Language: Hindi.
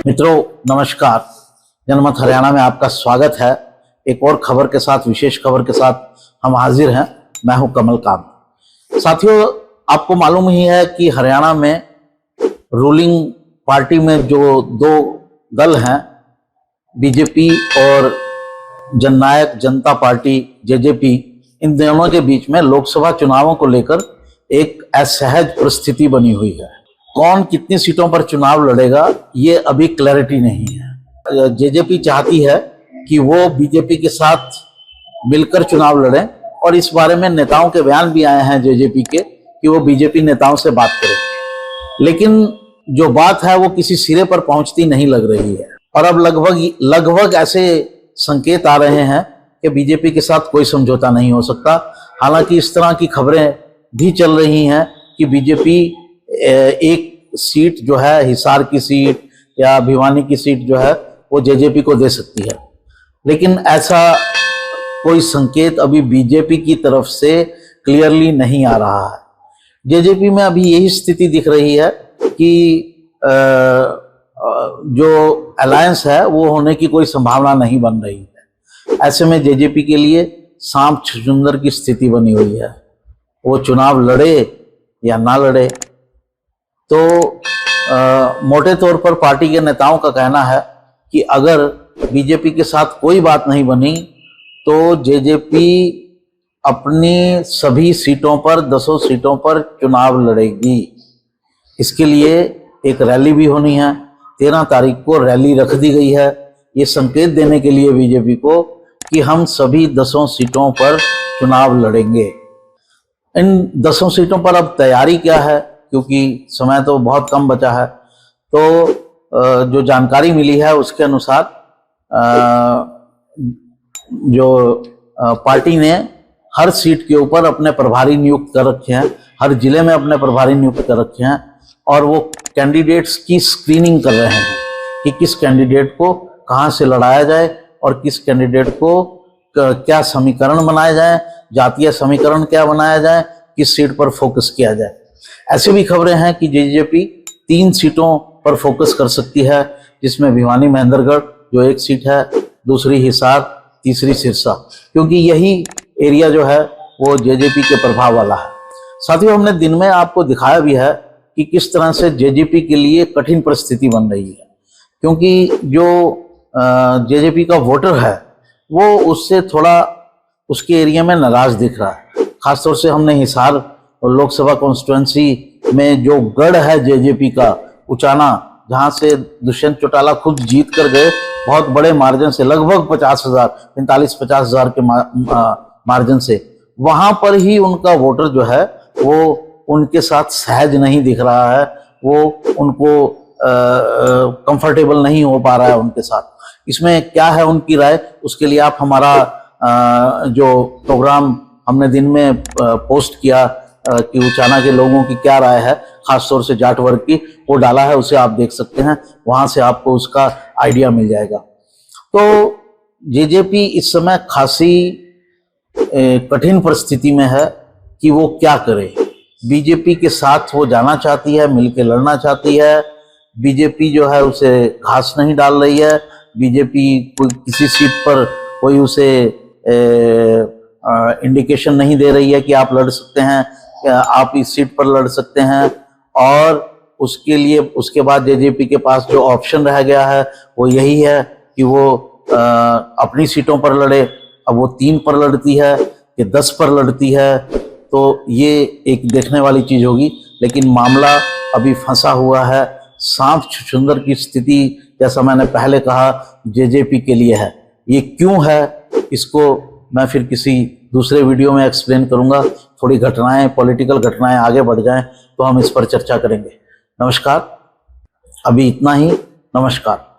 मित्रों नमस्कार। जनमत हरियाणा में आपका स्वागत है। एक और खबर के साथ, विशेष खबर के साथ हम हाजिर हैं। मैं हूं कमल कांत। साथियों, आपको मालूम ही है कि हरियाणा में रूलिंग पार्टी में जो दो दल हैं, बीजेपी और जननायक जनता पार्टी जेजेपी, इन दोनों के बीच में लोकसभा चुनावों को लेकर एक असहज परिस्थिति बनी हुई है। कौन कितनी सीटों पर चुनाव लड़ेगा ये अभी क्लैरिटी नहीं है। जेजेपी चाहती है कि वो बीजेपी के साथ मिलकर चुनाव लड़ें और इस बारे में नेताओं के बयान भी आए हैं जेजेपी के कि वो बीजेपी नेताओं से बात करें, लेकिन जो बात है वो किसी सिरे पर पहुंचती नहीं लग रही है। और अब लगभग ऐसे संकेत आ रहे हैं कि बीजेपी के साथ कोई समझौता नहीं हो सकता। हालांकि इस तरह की खबरें भी चल रही हैं कि बीजेपी एक सीट जो है, हिसार की सीट या भिवानी की सीट जो है वो जेजेपी को दे सकती है, लेकिन ऐसा कोई संकेत अभी बीजेपी की तरफ से क्लियरली नहीं आ रहा है। जेजेपी में अभी यही स्थिति दिख रही है कि जो अलायंस है वो होने की कोई संभावना नहीं बन रही है। ऐसे में जेजेपी के लिए सांप छुछुंदर की स्थिति बनी हुई है। वो चुनाव लड़े या ना लड़े। तो मोटे तौर पर पार्टी के नेताओं का कहना है कि अगर बीजेपी के साथ कोई बात नहीं बनी तो जेजेपी अपनी सभी सीटों पर, 10 सीटों पर चुनाव लड़ेगी। इसके लिए एक रैली भी होनी है। 13 तारीख को रैली रख दी गई है, ये संकेत देने के लिए बीजेपी को कि हम सभी 10 सीटों पर चुनाव लड़ेंगे। इन 10 सीटों पर अब तैयारी क्या है, क्योंकि समय तो बहुत कम बचा है। तो जो जानकारी मिली है उसके अनुसार जो पार्टी ने हर सीट के ऊपर अपने प्रभारी नियुक्त कर रखे हैं, हर जिले में अपने प्रभारी नियुक्त कर रखे हैं और वो कैंडिडेट्स की स्क्रीनिंग कर रहे हैं कि किस कैंडिडेट को कहां से लड़ाया जाए और किस कैंडिडेट को क्या समीकरण बनाए जाए, जातीय समीकरण क्या बनाया जाए, किस सीट पर फोकस किया जाए। ऐसी भी खबरें हैं कि जेजेपी 3 सीटों पर फोकस कर सकती है, जिसमें भिवानी महेंद्रगढ़ जो एक सीट है, दूसरी हिसार, तीसरी सिरसा, क्योंकि यही एरिया जो है वो जेजेपी के प्रभाव वाला है। साथियों, हमने दिन में आपको दिखाया भी है कि किस तरह से जेजेपी के लिए कठिन परिस्थिति बन रही है, क्योंकि जो जेजेपी का वोटर है वो उससे थोड़ा उसके एरिया में नाराज दिख रहा है। खासतौर से हमने हिसार लोकसभा कॉन्स्टिट्यूएंसी में जो गढ़ है जेजेपी का, उचाना, जहां से दुष्यंत चौटाला खुद जीत कर गए बहुत बड़े मार्जिन से, लगभग 45,000 के मार्जिन से, वहां पर ही उनका वोटर जो है वो उनके साथ सहज नहीं दिख रहा है। वो उनको कंफर्टेबल नहीं हो पा रहा है उनके साथ। इसमें क्या है उनकी राय, उसके लिए आप हमारा जो प्रोग्राम हमने दिन में पोस्ट किया कि उचाना के लोगों की क्या राय है, खासतौर से जाट वर्ग की, वो डाला है, उसे आप देख सकते हैं। वहां से आपको उसका आइडिया मिल जाएगा। तो जेजेपी इस समय खासी कठिन परिस्थिति में है कि वो क्या करे। बीजेपी के साथ वो जाना चाहती है, मिलकर लड़ना चाहती है। बीजेपी जो है उसे घास नहीं डाल रही है। बीजेपी कोई किसी सीट पर कोई उसे इंडिकेशन नहीं दे रही है कि आप लड़ सकते हैं, आप इस सीट पर लड़ सकते हैं। और उसके लिए उसके बाद जेजेपी के पास जो ऑप्शन रह गया है वो यही है कि वो अपनी सीटों पर लड़े। अब वो 3 पर लड़ती है कि 10 पर लड़ती है, तो ये एक देखने वाली चीज होगी। लेकिन मामला अभी फंसा हुआ है, सांप छुछुंदर की स्थिति, जैसा मैंने पहले कहा, जेजेपी के लिए है। ये क्यों है इसको मैं फिर किसी दूसरे वीडियो में एक्सप्लेन करूंगा। थोड़ी घटनाएं, पॉलिटिकल घटनाएं आगे बढ़ जाएं तो हम इस पर चर्चा करेंगे। नमस्कार, अभी इतना ही। नमस्कार।